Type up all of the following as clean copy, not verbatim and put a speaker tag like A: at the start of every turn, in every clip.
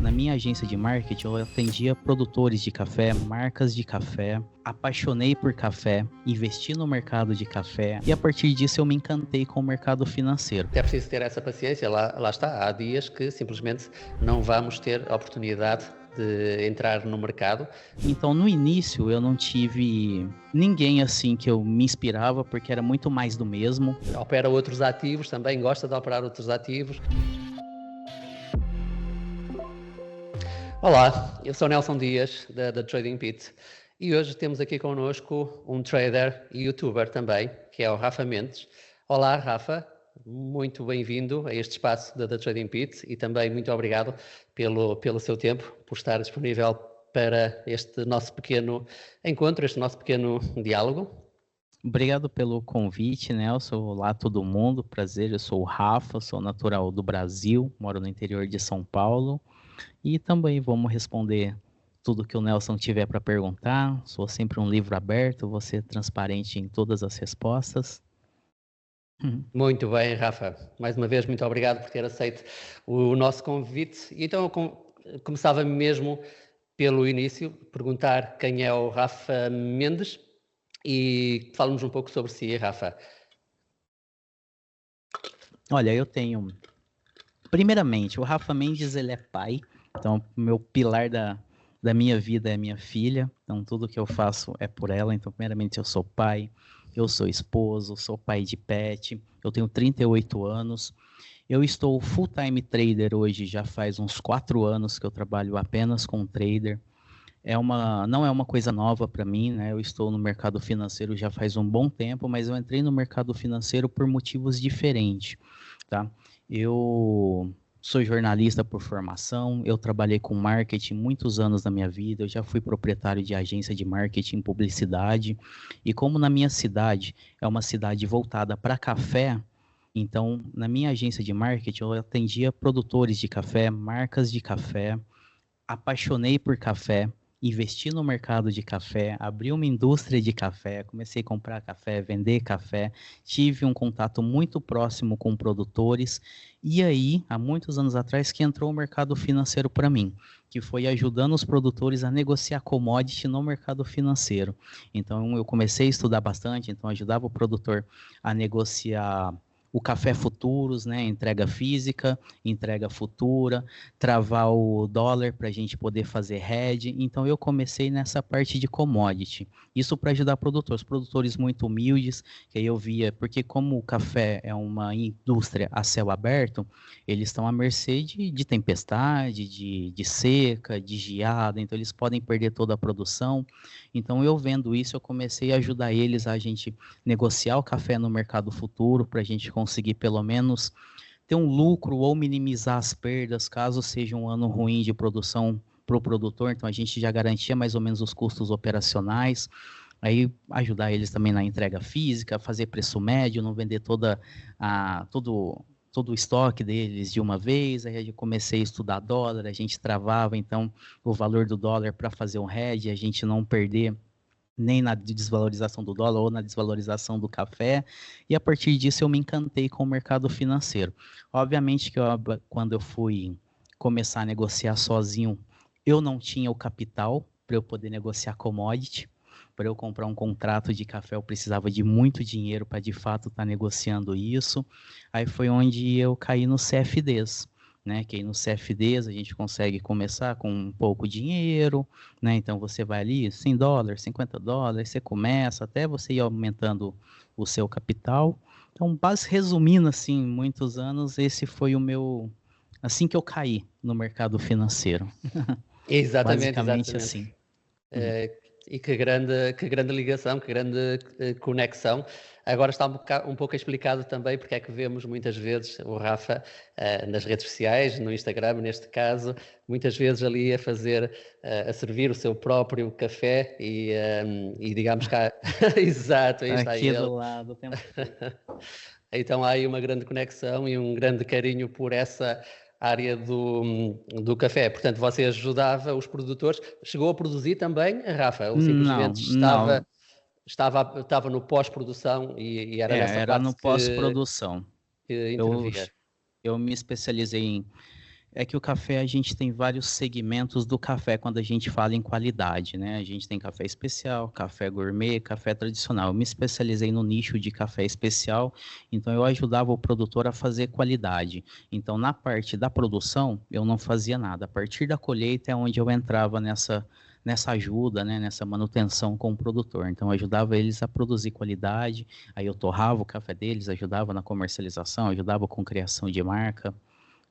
A: Na minha agência de marketing, eu atendia produtores de café, marcas de café, apaixonei por café, investi no mercado de café e a partir disso eu me encantei com o mercado financeiro.
B: É preciso ter essa paciência, lá está, há dias que simplesmente não vamos ter a oportunidade de entrar no mercado.
A: Então no início eu não tive ninguém assim que eu me inspirava porque era muito mais do mesmo.
B: Opera outros ativos, também gosta de operar outros ativos. Olá, eu sou Nelson Dias, da Trading Pit, e hoje temos aqui connosco um trader e youtuber também, que é o Rafa Mendes. Olá, Rafa, muito bem-vindo a este espaço da Trading Pit e também muito obrigado pelo seu tempo, por estar disponível para este nosso pequeno encontro, este nosso pequeno diálogo.
A: Obrigado pelo convite, Nelson. Olá todo mundo, prazer, eu sou o Rafa, sou natural do Brasil, moro no interior de São Paulo e também vamos responder tudo que o Nelson tiver para perguntar. Sou sempre um livro aberto, vou ser transparente em todas as respostas.
B: Muito bem, Rafa. Mais uma vez, muito obrigado por ter aceito o nosso convite. E então eu começava mesmo pelo início, perguntar quem é o Rafa Mendes e fala-nos um pouco sobre si, Rafa.
A: Olha, eu tenho... Primeiramente, o Rafa Mendes, ele é pai, então meu pilar da minha vida é minha filha, então tudo que eu faço é por ela, então primeiramente eu sou pai, eu sou esposo, sou pai de pet, eu tenho 38 anos, eu estou full-time trader hoje, já faz uns 4 anos que eu trabalho apenas com trader, não é uma coisa nova para mim, né? Eu estou no mercado financeiro já faz um bom tempo, mas eu entrei no mercado financeiro por motivos diferentes, tá? Eu sou jornalista por formação, eu trabalhei com marketing muitos anos da minha vida, eu já fui proprietário de agência de marketing e publicidade, e como na minha cidade é uma cidade voltada para café, então na minha agência de marketing eu atendia produtores de café, marcas de café, apaixonei por café, investi no mercado de café, abri uma indústria de café, comecei a comprar café, vender café, tive um contato muito próximo com produtores, e aí, há muitos anos atrás, que entrou o mercado financeiro para mim, que foi ajudando os produtores a negociar commodity no mercado financeiro. Então, eu comecei a estudar bastante, então ajudava o produtor a negociar o café futuros, né, entrega física, entrega futura, travar o dólar para a gente poder fazer hedge. Então eu comecei nessa parte de commodity. Isso para ajudar produtores muito humildes, que aí eu via, porque como o café é uma indústria a céu aberto, eles estão à mercê de tempestade, de seca, de geada, então eles podem perder toda a produção. Então eu vendo isso, eu comecei a ajudar eles a gente negociar o café no mercado futuro, para a gente conseguir pelo menos ter um lucro ou minimizar as perdas, caso seja um ano ruim de produção para o produtor, então a gente já garantia mais ou menos os custos operacionais, aí ajudar eles também na entrega física, fazer preço médio, não vender todo o estoque deles de uma vez, aí eu comecei a estudar dólar, a gente travava então o valor do dólar para fazer um hedge, a gente não perder nem na desvalorização do dólar ou na desvalorização do café, e a partir disso eu me encantei com o mercado financeiro. Obviamente que quando eu fui começar a negociar sozinho, eu não tinha o capital para eu poder negociar commodity. Para eu comprar um contrato de café, eu precisava de muito dinheiro para de fato estar negociando isso. Aí foi onde eu caí no CFDs. Né, que aí no CFDs a gente consegue começar com um pouco dinheiro, né, então você vai ali, $100, $50, você começa até você ir aumentando o seu capital. Então, resumindo assim, muitos anos, esse foi o meu, assim que eu caí no mercado financeiro.
B: Exatamente,
A: Basicamente
B: exatamente.
A: assim.
B: E que grande ligação, que grande conexão. Agora está um pouco explicado também porque é que vemos muitas vezes o Rafa nas redes sociais, no Instagram neste caso, muitas vezes ali a servir o seu próprio café e digamos que exato, aí
A: Tá
B: está
A: aqui
B: ele.
A: do lado o tempo todo.
B: Então há aí uma grande conexão e um grande carinho por essa área do café. Portanto, você ajudava os produtores. Chegou a produzir também, Rafa? Ou
A: Não,
B: simplesmente
A: não.
B: estava no pós-produção e era nessa
A: Era
B: parte
A: no pós-produção.
B: que
A: Eu,
B: intervia?
A: eu me especializei É que o café, a gente tem vários segmentos do café quando a gente fala em qualidade, né? A gente tem café especial, café gourmet, café tradicional. Eu me especializei no nicho de café especial, então eu ajudava o produtor a fazer qualidade. Então, na parte da produção, eu não fazia nada. A partir da colheita é onde eu entrava nessa ajuda, né? Nessa manutenção com o produtor. Então, eu ajudava eles a produzir qualidade, aí eu torrava o café deles, ajudava na comercialização, ajudava com criação de marca.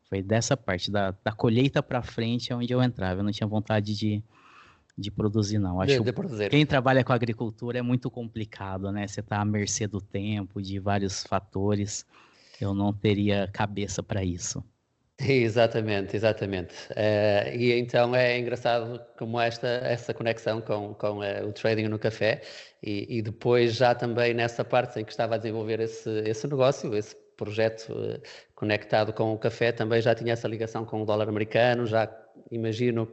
A: Foi dessa parte, da colheita para frente, é onde eu entrava. Eu não tinha vontade de produzir, não. Acho
B: De
A: que
B: produzir.
A: quem trabalha com agricultura é muito complicado, né? Você está à mercê do tempo, de vários fatores. Eu não teria cabeça para isso.
B: Exatamente, exatamente. E então é engraçado como essa conexão com o trading no café e depois já também nessa parte em que estava a desenvolver esse negócio, esse projeto conectado com o café, também já tinha essa ligação com o dólar americano, já imagino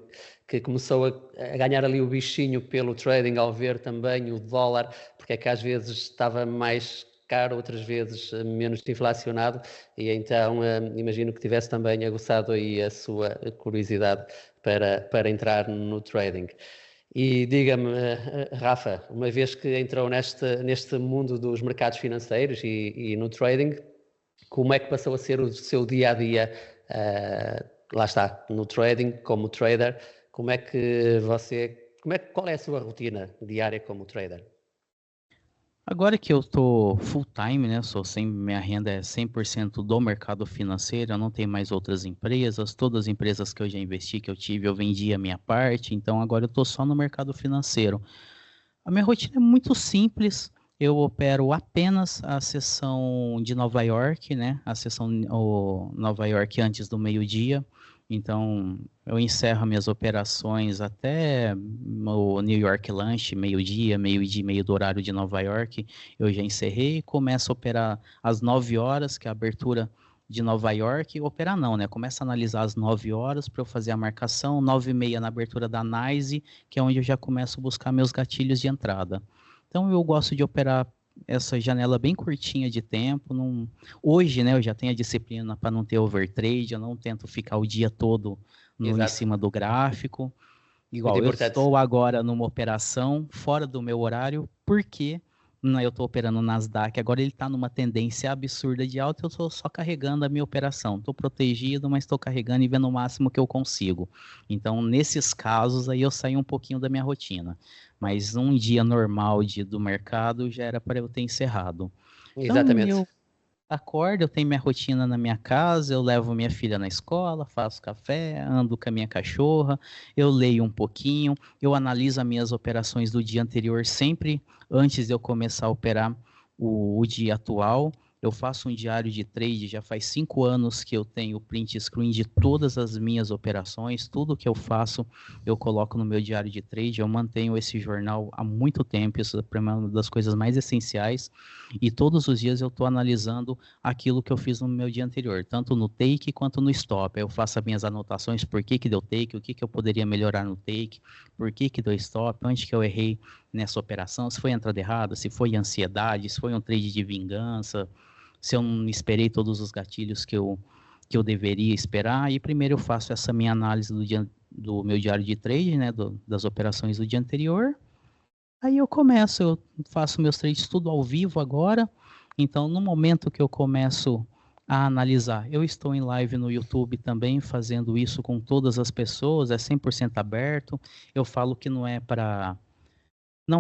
B: que começou a ganhar ali o bichinho pelo trading ao ver também o dólar, porque é que às vezes estava mais caro, outras vezes menos inflacionado, e então imagino que tivesse também aguçado aí a sua curiosidade para entrar no trading. E diga-me, Rafa, uma vez que entrou neste mundo dos mercados financeiros e no trading, como é que passou a ser o seu dia a dia? Lá está, no trading, como trader, qual é a sua rotina diária como trader?
A: Agora que eu tô full time, né? Minha renda é 100% do mercado financeiro, eu não tenho mais outras empresas. Todas as empresas que eu já investi, que eu tive, eu vendi a minha parte. Então agora eu tô só no mercado financeiro. A minha rotina é muito simples. Eu opero apenas a sessão de Nova York, né? A sessão Nova York antes do meio-dia. Então, eu encerro minhas operações até o New York Lunch, meio-dia, meio-dia e meio do horário de Nova York. Eu já encerrei e começo a operar às 9 horas, que é a abertura de Nova York. Operar não, né? Começo a analisar às 9 horas para eu fazer a marcação, 9h30 na abertura da NYSE, que é onde eu já começo a buscar meus gatilhos de entrada. Então, eu gosto de operar essa janela bem curtinha de tempo. Não... Hoje, né, eu já tenho a disciplina para não ter overtrade, eu não tento ficar o dia todo em
B: Exato,
A: cima do gráfico.
B: muito
A: Igual, eu
B: importante.
A: estou agora numa operação fora do meu horário, porque eu estou operando o Nasdaq, agora ele está numa tendência absurda de alta, eu estou só carregando a minha operação. Estou protegido, mas estou carregando e vendo o máximo que eu consigo. Então, nesses casos, aí eu saio um pouquinho da minha rotina. Mas um dia normal do mercado já era para eu ter encerrado. Então,
B: Exatamente.
A: eu acordo, eu tenho minha rotina na minha casa, eu levo minha filha na escola, faço café, ando com a minha cachorra, eu leio um pouquinho, eu analiso as minhas operações do dia anterior sempre antes de eu começar a operar o dia atual. Eu faço um diário de trade, já faz 5 anos que eu tenho print screen de todas as minhas operações, tudo que eu faço eu coloco no meu diário de trade, eu mantenho esse jornal há muito tempo, isso é uma das coisas mais essenciais, e todos os dias eu estou analisando aquilo que eu fiz no meu dia anterior, tanto no take quanto no stop. Eu faço as minhas anotações, por que deu take, o que eu poderia melhorar no take, por que deu stop, onde que eu errei nessa operação, se foi entrada errada, se foi ansiedade, se foi um trade de vingança, se eu não esperei todos os gatilhos que eu deveria esperar. E primeiro eu faço essa minha análise do meu diário de trade, né, das operações do dia anterior. Aí eu faço meus trades tudo ao vivo agora. Então, no momento que eu começo a analisar, eu estou em live no YouTube também, fazendo isso com todas as pessoas, é 100% aberto. Eu falo que não é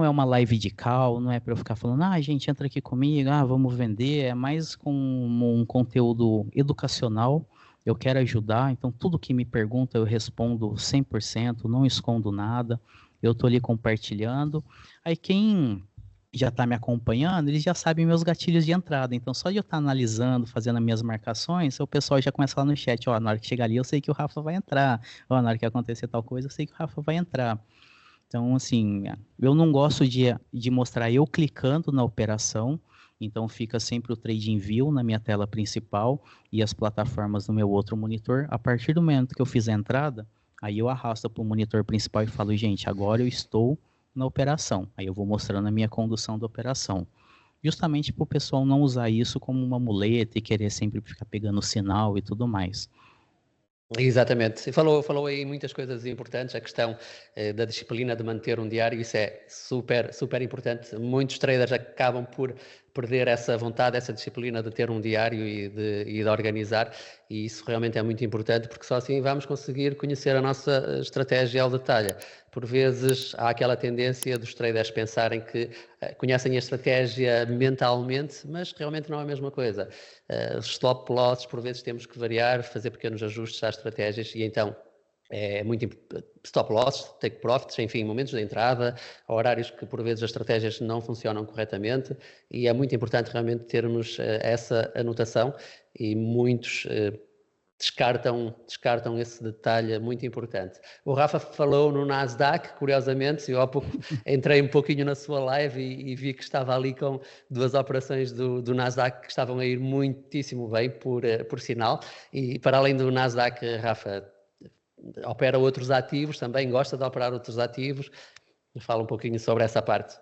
A: uma live de call, não é para eu ficar falando, gente, entra aqui comigo, vamos vender, é mais com um conteúdo educacional. Eu quero ajudar, então tudo que me pergunta eu respondo 100%, não escondo nada. Eu tô ali compartilhando. Aí quem já está me acompanhando, eles já sabem meus gatilhos de entrada. Então, só de eu estar analisando, fazendo as minhas marcações, o pessoal já começa lá no chat, na hora que chegar ali, eu sei que o Rafa vai entrar. Na hora que acontecer tal coisa, eu sei que o Rafa vai entrar. Então, assim, eu não gosto de mostrar eu clicando na operação, então fica sempre o Trading View na minha tela principal e as plataformas no meu outro monitor. A partir do momento que eu fiz a entrada, aí eu arrasto para o monitor principal e falo, gente, agora eu estou na operação. Aí eu vou mostrando a minha condução da operação. Justamente para o pessoal não usar isso como uma muleta e querer sempre ficar pegando sinal e tudo mais.
B: Exatamente. E falou aí muitas coisas importantes, a questão da disciplina de manter um diário, isso é super, super importante. Muitos traders acabam por perder essa vontade, essa disciplina de ter um diário e de organizar, e isso realmente é muito importante, porque só assim vamos conseguir conhecer a nossa estratégia ao detalhe. Por vezes há aquela tendência dos traders pensarem que conhecem a estratégia mentalmente, mas realmente não é a mesma coisa. Os stop losses, por vezes temos que variar, fazer pequenos ajustes às estratégias e então é muito stop losses, take profits, enfim, momentos de entrada, horários que por vezes as estratégias não funcionam corretamente e é muito importante realmente termos essa anotação e muitos descartam esse detalhe muito importante. O Rafa falou no Nasdaq, curiosamente, eu há pouco entrei um pouquinho na sua live e vi que estava ali com duas operações do Nasdaq que estavam a ir muitíssimo bem, por sinal, e para além do Nasdaq, Rafa opera outros ativos, também gosta de operar outros ativos, fala um pouquinho sobre essa parte.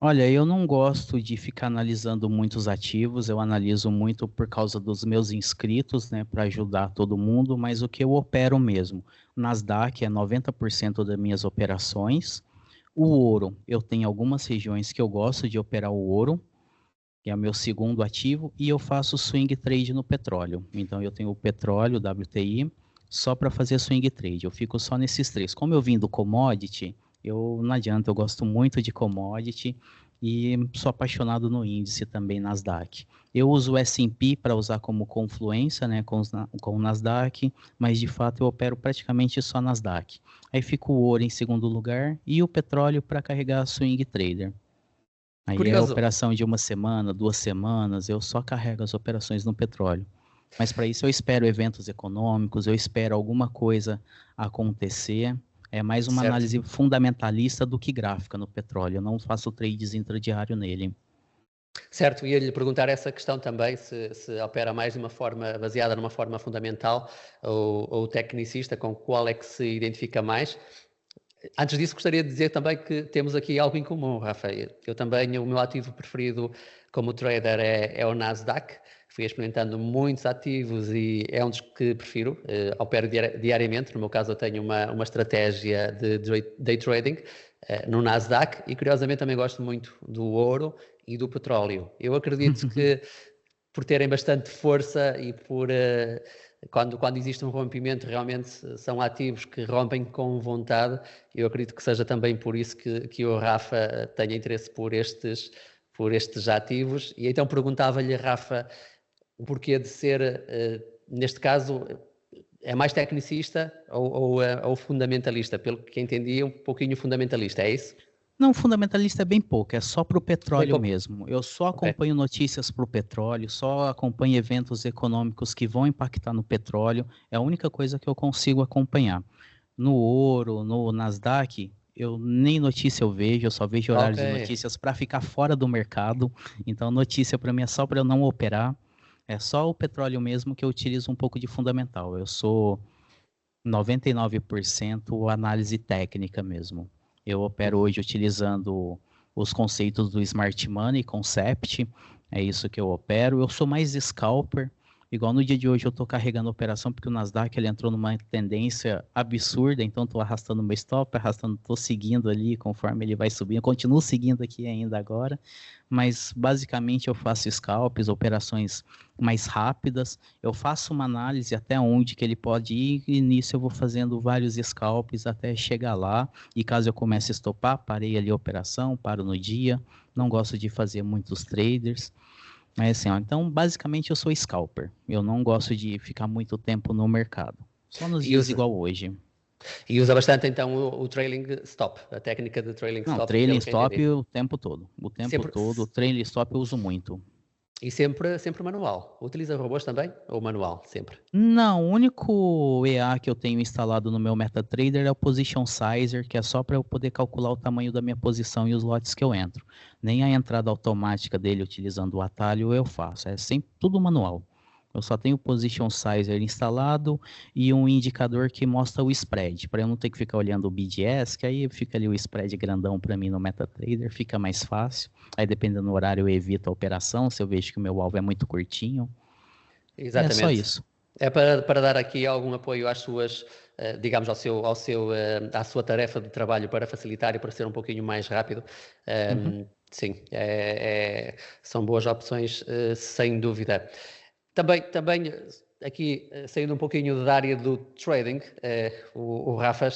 A: Olha, eu não gosto de ficar analisando muitos ativos, eu analiso muito por causa dos meus inscritos, né, para ajudar todo mundo, mas o que eu opero mesmo, Nasdaq é 90% das minhas operações, o ouro, eu tenho algumas regiões que eu gosto de operar o ouro, que é o meu segundo ativo, e eu faço swing trade no petróleo, então eu tenho o petróleo, o WTI, só para fazer swing trade, eu fico só nesses três. Como eu vim do commodity, não adianta, eu gosto muito de commodity e sou apaixonado no índice também, Nasdaq. Eu uso o S&P para usar como confluência, né, com o Nasdaq, mas de fato eu opero praticamente só Nasdaq. Aí fica o ouro em segundo lugar e o petróleo para carregar swing trader. Aí é
B: Curioso.
A: operação de uma semana, 2 semanas, eu só carrego as operações no petróleo. Mas para isso eu espero eventos econômicos, eu espero alguma coisa acontecer. É mais uma
B: Certo.
A: análise fundamentalista do que gráfica no petróleo. Eu não faço trades intradiário nele.
B: Certo, ia-lhe perguntar essa questão também, se opera mais de uma forma baseada numa forma fundamental ou tecnicista, com qual é que se identifica mais. Antes disso, gostaria de dizer também que temos aqui algo em comum, Rafael. Eu também, o meu ativo preferido como trader é o Nasdaq. Fui experimentando muitos ativos e é um dos que prefiro. Opero diariamente. No meu caso, eu tenho uma estratégia de day trading no Nasdaq e, curiosamente, também gosto muito do ouro e do petróleo. Eu acredito que, por terem bastante força e quando existe um rompimento, realmente são ativos que rompem com vontade. Eu acredito que seja também por isso que o Rafa tenha interesse por estes ativos. E então perguntava-lhe, Rafa, o porquê de ser, neste caso, é mais tecnicista ou fundamentalista? Pelo que entendi, um pouquinho fundamentalista, é isso?
A: Não, fundamentalista é bem pouco, é só para o
B: Bem
A: petróleo
B: pouco.
A: mesmo. Eu só
B: Ok.
A: acompanho notícias para o petróleo, só acompanho eventos econômicos que vão impactar no petróleo. É a única coisa que eu consigo acompanhar. No ouro, no Nasdaq, eu nem notícia eu vejo, eu só vejo
B: Ok.
A: horários de notícias para ficar fora do mercado. Então, notícia para mim é só para eu não operar. É só o petróleo mesmo que eu utilizo um pouco de fundamental. Eu sou 99% análise técnica mesmo. Eu opero hoje utilizando os conceitos do Smart Money, Concept, é isso que eu opero. Eu sou mais scalper, igual no dia de hoje eu estou carregando a operação porque o Nasdaq ele entrou numa tendência absurda, então estou arrastando meu stop, estou seguindo ali conforme ele vai subindo. Eu continuo seguindo aqui ainda agora, mas basicamente eu faço scalps, operações mais rápidas. Eu faço uma análise até onde que ele pode ir e nisso eu vou fazendo vários scalps até chegar lá. E caso eu comece a estopar, parei ali a operação, paro no dia. Não gosto de fazer muitos traders. Mas assim, ó, então basicamente eu sou scalper. Eu não gosto de ficar muito tempo no mercado. Só nos
B: E
A: dias
B: usa,
A: igual hoje.
B: e usa bastante então o trailing stop, a técnica de trailing
A: Não,
B: stop,
A: trailing
B: pelo que
A: stop
B: entendi.
A: o tempo todo. O tempo
B: Sempre,
A: todo, trailing stop eu uso muito.
B: e sempre manual. Utiliza robôs também? Ou manual? Sempre.
A: Não, o único EA que eu tenho instalado no meu MetaTrader é o Position Sizer, que é só para eu poder calcular o tamanho da minha posição e os lotes que eu entro. Nem a entrada automática dele utilizando o atalho eu faço, é sempre tudo manual. Eu só tenho o Position Sizer instalado e um indicador que mostra o spread, para eu não ter que ficar olhando o BDS, que aí fica ali o spread grandão para mim no MetaTrader, fica mais fácil. Aí dependendo do horário eu evito a operação, se eu vejo que o meu alvo é muito curtinho. É só
B: Exatamente.
A: isso.
B: É para dar aqui algum apoio às suas, digamos, à sua tarefa de trabalho para facilitar e para ser um pouquinho mais rápido. Sim, são boas opções, sem dúvida. Também aqui, saindo um pouquinho da área do trading, o Rafa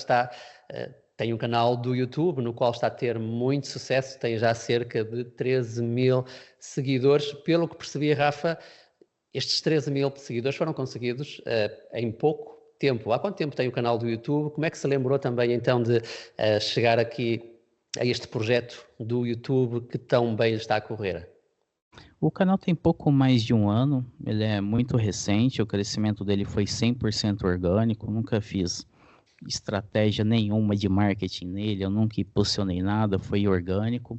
B: tem um canal do YouTube no qual está a ter muito sucesso, tem já cerca de 13 mil seguidores. Pelo que percebi, Rafa, estes 13 mil seguidores foram conseguidos em pouco tempo. Há quanto tempo tem o canal do YouTube? Como é que se lembrou também então de chegar aqui a este projeto do YouTube que tão bem está a correr?
A: O canal tem pouco mais de um ano, ele é muito recente, o crescimento dele foi 100% orgânico, nunca fiz estratégia nenhuma de marketing nele, eu nunca impulsionei nada, foi orgânico.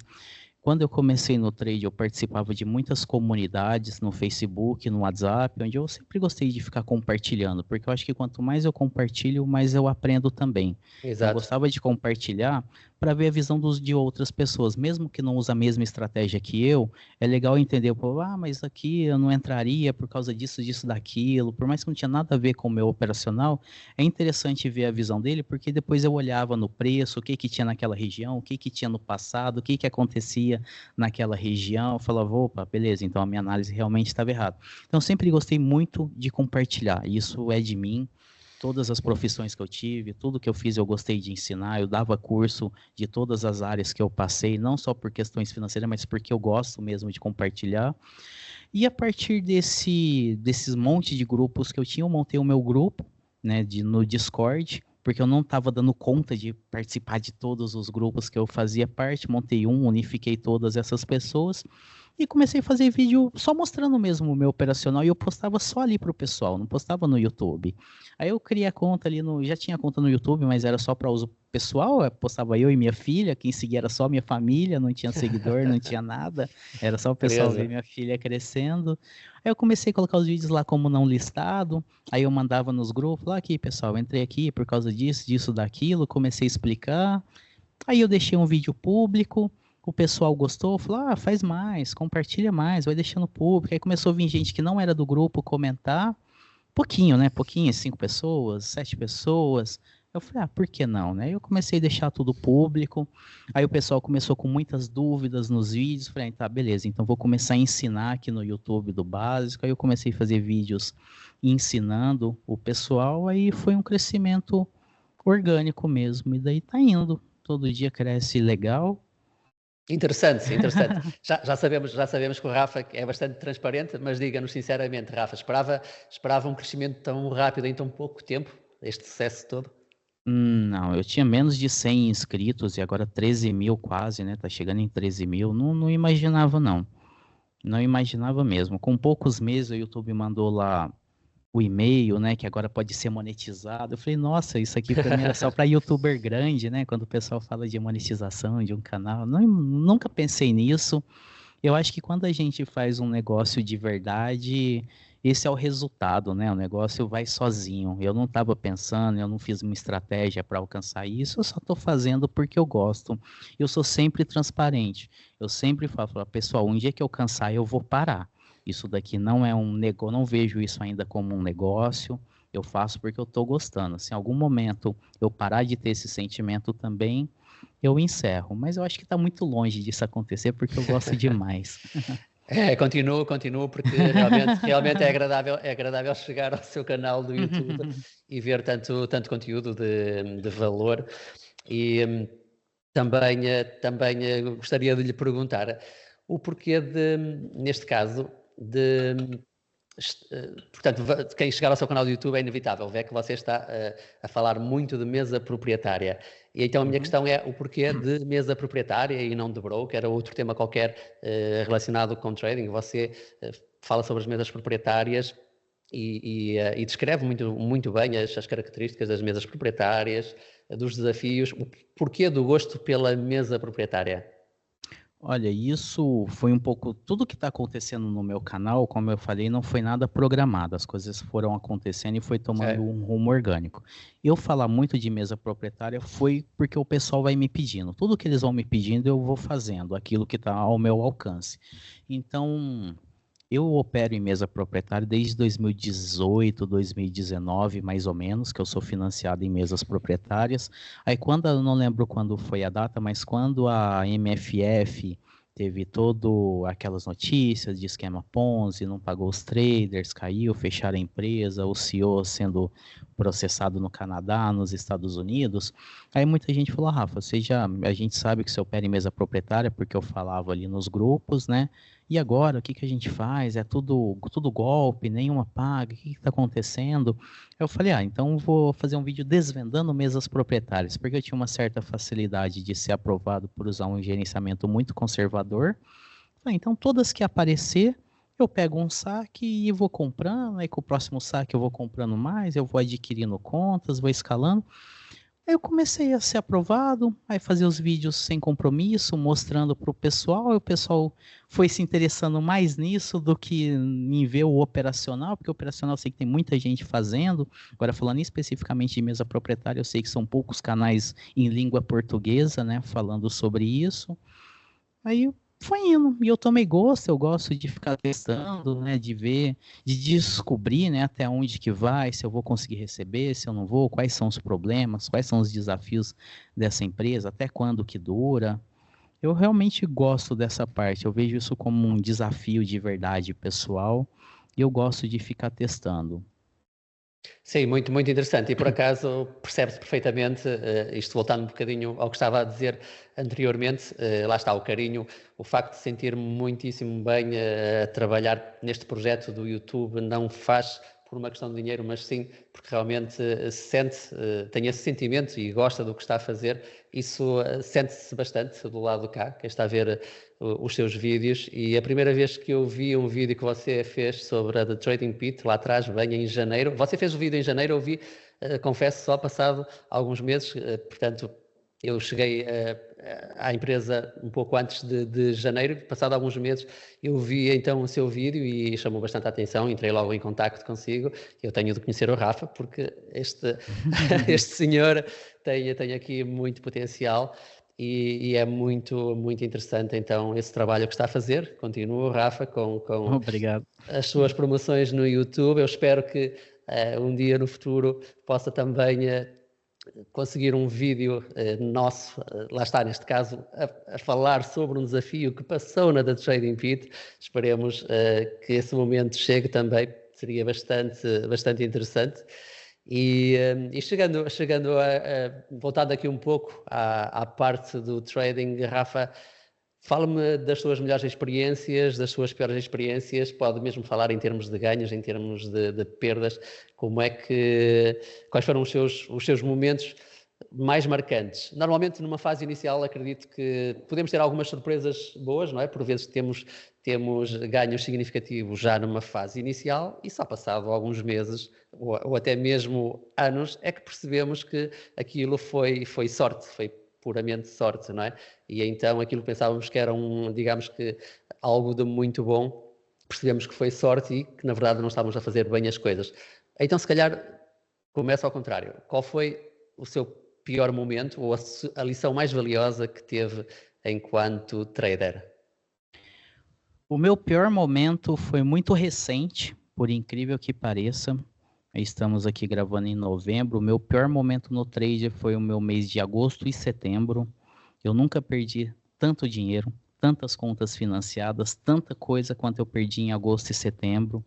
A: Quando eu comecei no trade, eu participava de muitas comunidades no Facebook, no WhatsApp, onde eu sempre gostei de ficar compartilhando, porque eu acho que quanto mais eu compartilho, mais eu aprendo também. Então, eu gostava de compartilhar para ver a visão de outras pessoas, mesmo que não use a mesma estratégia que eu, é legal entender, mas aqui eu não entraria por causa disso, disso, daquilo, por mais que não tinha nada a ver com o meu operacional, é interessante ver a visão dele, porque depois eu olhava no preço, o que tinha naquela região, o que tinha no passado, o que acontecia naquela região, eu falava, opa, beleza, então a minha análise realmente estava errada. Então, eu sempre gostei muito de compartilhar, isso é de mim. Todas as profissões que eu tive, tudo que eu fiz eu gostei de ensinar, eu dava curso de todas as áreas que eu passei, não só por questões financeiras, mas porque eu gosto mesmo de compartilhar. E a partir desses monte de grupos que eu tinha, eu montei o meu grupo, né, no Discord, porque eu não estava dando conta de participar de todos os grupos que eu fazia parte, montei unifiquei todas essas pessoas, e comecei a fazer vídeo só mostrando mesmo o meu operacional e eu postava só ali pro pessoal, não postava no YouTube. Aí eu criei a conta ali já tinha conta no YouTube, mas era só para uso pessoal, postava eu e minha filha, quem seguia era só minha família, não tinha seguidor, não tinha nada, era só o pessoal ver minha filha crescendo. Aí eu comecei a colocar os vídeos lá como não listado, aí eu mandava nos grupos, lá aqui pessoal, entrei aqui por causa disso, disso, daquilo, comecei a explicar. Aí eu deixei um vídeo público, o pessoal gostou, falou, faz mais, compartilha mais, vai deixando público. Aí começou a vir gente que não era do grupo comentar, pouquinho, né? Pouquinho, 5 pessoas, 7 pessoas. Eu falei, por que não, né? Eu comecei a deixar tudo público, aí o pessoal começou com muitas dúvidas nos vídeos, falei, tá, beleza, então vou começar a ensinar aqui no YouTube do básico, aí eu comecei a fazer vídeos ensinando o pessoal, aí foi um crescimento orgânico mesmo, e daí tá indo, todo dia cresce legal.
B: Interessante. Já sabemos que o Rafa é bastante transparente, mas diga-nos sinceramente, Rafa, esperava um crescimento tão rápido em tão pouco tempo, este sucesso todo?
A: Não, eu tinha menos de 100 inscritos e agora 13 mil quase, né? Tá chegando em 13 mil. Não imaginava, não. Não imaginava mesmo. Com poucos meses o YouTube mandou lá o e-mail, né? Que agora pode ser monetizado. Eu falei, nossa, isso aqui pra mim era só pra YouTuber grande, né? Quando o pessoal fala de monetização de um canal. Nunca pensei nisso. Eu acho que quando a gente faz um negócio de verdade, esse é o resultado, né? O negócio vai sozinho. Eu não estava pensando, eu não fiz uma estratégia para alcançar isso, eu só estou fazendo porque eu gosto. Eu sou sempre transparente. Eu sempre falo, pessoal, um dia que eu cansar, eu vou parar. Isso daqui não é um negócio, não vejo isso ainda como um negócio. Eu faço porque eu estou gostando. Se em algum momento eu parar de ter esse sentimento também, eu encerro. Mas eu acho que está muito longe disso acontecer porque eu gosto demais.
B: Continuo, porque realmente é agradável chegar ao seu canal do YouTube e ver tanto conteúdo de valor. E também gostaria de lhe perguntar o porquê neste caso, portanto, quem chegar ao seu canal do YouTube é inevitável ver que você está a falar muito de mesa proprietária. E então a minha questão é o porquê de mesa proprietária e não de broker ou outro tema qualquer relacionado com trading. Você fala sobre as mesas proprietárias e descreve muito bem as características das mesas proprietárias, dos desafios. O porquê do gosto pela mesa proprietária?
A: Olha, isso foi um pouco. Tudo que está acontecendo no meu canal, como eu falei, não foi nada programado. As coisas foram acontecendo e foi tomando um rumo orgânico. Eu falar muito de mesa proprietária foi porque o pessoal vai me pedindo. Tudo que eles vão me pedindo, eu vou fazendo, aquilo que está ao meu alcance. Então, Eu opero em mesa proprietária desde 2018, 2019, mais ou menos, que eu sou financiado em mesas proprietárias. Aí quando, eu não lembro quando foi a data, mas quando a MFF teve todo aquelas notícias de esquema Ponzi, não pagou os traders, caiu, fecharam a empresa, o CEO sendo processado no Canadá, nos Estados Unidos, aí muita gente falou, Rafa, a gente sabe que você opera em mesa proprietária, porque eu falava ali nos grupos, né? E agora, o que que a gente faz? É tudo golpe, nenhuma paga, o que está acontecendo? Eu falei, então vou fazer um vídeo desvendando mesas proprietárias, porque eu tinha uma certa facilidade de ser aprovado por usar um gerenciamento muito conservador. Falei, então todas que aparecer, eu pego um saque e vou comprando, aí com o próximo saque eu vou comprando mais, eu vou adquirindo contas, vou escalando. Aí eu comecei a ser aprovado, aí fazer os vídeos sem compromisso, mostrando para o pessoal, e o pessoal foi se interessando mais nisso do que em ver o operacional, porque o operacional eu sei que tem muita gente fazendo. Agora, falando especificamente de mesa proprietária, eu sei que são poucos canais em língua portuguesa, né, falando sobre isso. Aí foi indo, e eu tomei gosto, eu gosto de ficar testando, né, de ver, de descobrir, né, até onde que vai, se eu vou conseguir receber, se eu não vou, quais são os problemas, quais são os desafios dessa empresa, até quando que dura. Eu realmente gosto dessa parte, eu vejo isso como um desafio de verdade pessoal, e eu gosto de ficar testando.
B: Sim, muito, muito interessante. E por acaso percebe-se perfeitamente, isto voltando um bocadinho ao que estava a dizer anteriormente, lá está o carinho, o facto de sentir-me muitíssimo bem a trabalhar neste projeto do YouTube não faz por uma questão de dinheiro, mas sim porque realmente sente, tem esse sentimento e gosta do que está a fazer. Isso sente-se bastante do lado de cá, quem está a ver os seus vídeos. E a primeira vez que eu vi um vídeo que você fez sobre a The Trading Pit, lá atrás, bem em janeiro, você fez o vídeo em janeiro, eu vi, confesso, só passado alguns meses, portanto, eu cheguei à empresa um pouco antes de janeiro, passado alguns meses, eu vi então o seu vídeo e chamou bastante a atenção, entrei logo em contacto consigo. Eu tenho de conhecer o Rafa, porque este senhor tem aqui muito potencial e é muito, muito interessante então esse trabalho que está a fazer. Continua, Rafa, com
A: Obrigado.
B: as suas promoções no YouTube. Eu espero que um dia no futuro possa também conseguir um vídeo nosso, lá está, neste caso, a falar sobre um desafio que passou na The Trading Pit. Esperemos que esse momento chegue também, seria bastante interessante. E chegando voltando aqui um pouco à parte do trading, Rafa, fala-me das suas melhores experiências, das suas piores experiências, pode mesmo falar em termos de ganhos, em termos de perdas, quais foram os seus momentos mais marcantes. Normalmente numa fase inicial acredito que podemos ter algumas surpresas boas, não é? Por vezes temos ganhos significativos já numa fase inicial e só passado alguns meses ou até mesmo anos é que percebemos que aquilo foi sorte, foi puramente sorte, não é? E então aquilo que pensávamos que era digamos que algo de muito bom, percebemos que foi sorte e que na verdade não estávamos a fazer bem as coisas. Então se calhar começa ao contrário. Qual foi o seu pior momento ou a lição mais valiosa que teve enquanto trader?
A: O meu pior momento foi muito recente, por incrível que pareça. Estamos aqui gravando em novembro. O meu pior momento no trade foi o meu mês de agosto e setembro. Eu nunca perdi tanto dinheiro, tantas contas financiadas, tanta coisa quanto eu perdi em agosto e setembro.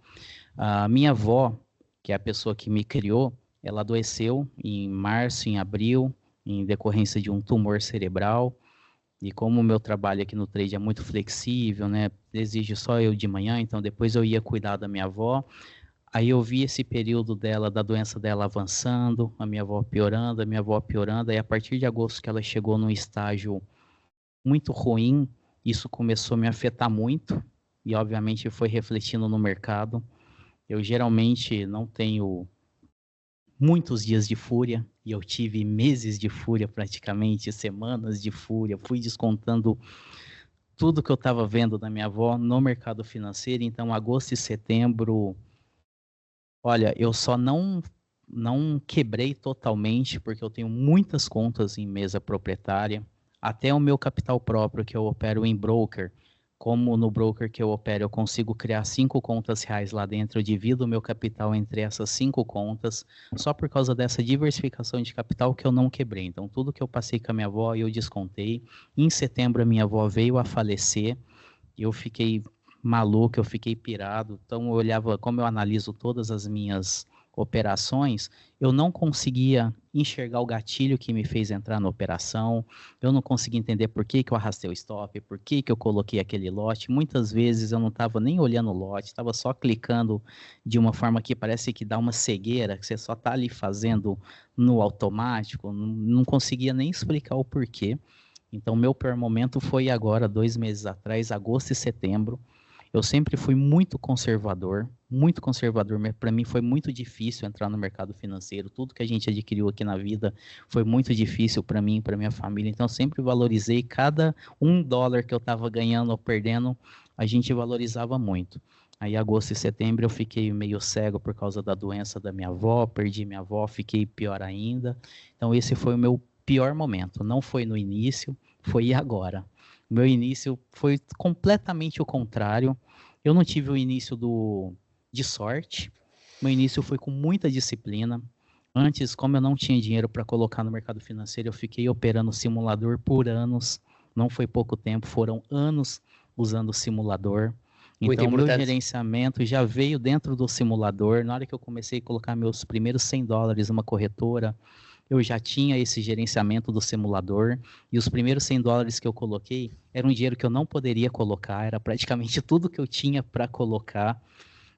A: A minha avó, que é a pessoa que me criou, ela adoeceu em março, em abril, em decorrência de um tumor cerebral. E como o meu trabalho aqui no trade é muito flexível, né? Exige só eu de manhã, então depois eu ia cuidar da minha avó. Aí eu vi esse período dela, da doença dela avançando, a minha avó piorando, a minha avó piorando. Aí a partir de agosto que ela chegou num estágio muito ruim, isso começou a me afetar muito e obviamente foi refletindo no mercado. Eu geralmente não tenho muitos dias de fúria, e eu tive meses de fúria praticamente, semanas de fúria, fui descontando tudo que eu estava vendo da minha avó no mercado financeiro, então agosto e setembro, olha, eu só não quebrei totalmente, porque eu tenho muitas contas em mesa proprietária, até o meu capital próprio que eu opero em broker, como no broker que eu opero eu consigo criar 5 contas reais lá dentro, eu divido o meu capital entre essas 5 contas, só por causa dessa diversificação de capital que eu não quebrei. Então, tudo que eu passei com a minha avó, eu descontei. Em setembro, a minha avó veio a falecer, eu fiquei maluco, eu fiquei pirado. Então, eu olhava, como eu analiso todas as minhas operações, eu não conseguia enxergar o gatilho que me fez entrar na operação, eu não conseguia entender por que que eu arrastei o stop, por que que eu coloquei aquele lote. Muitas vezes eu não estava nem olhando o lote, estava só clicando de uma forma que parece que dá uma cegueira, que você só está ali fazendo no automático, não conseguia nem explicar o porquê. Então, meu pior momento foi agora, 2 meses atrás, agosto e setembro. Eu sempre fui muito conservador, mas para mim foi muito difícil entrar no mercado financeiro. Tudo que a gente adquiriu aqui na vida foi muito difícil para mim, para minha família. Então, eu sempre valorizei cada $1 que eu estava ganhando ou perdendo, a gente valorizava muito. Aí, agosto e setembro, eu fiquei meio cego por causa da doença da minha avó, perdi minha avó, fiquei pior ainda. Então, esse foi o meu pior momento. Não foi no início, foi agora. O meu início foi completamente o contrário. Eu não tive o início de sorte. Meu início foi com muita disciplina. Antes, como eu não tinha dinheiro para colocar no mercado financeiro, eu fiquei operando simulador por anos. Não foi pouco tempo, foram anos usando o simulador.
B: Muito
A: Então, meu
B: importante.
A: gerenciamento já veio dentro do simulador. Na hora que eu comecei a colocar meus primeiros $100 numa corretora, eu já tinha esse gerenciamento do simulador, e os primeiros $100 que eu coloquei era um dinheiro que eu não poderia colocar, era praticamente tudo que eu tinha para colocar,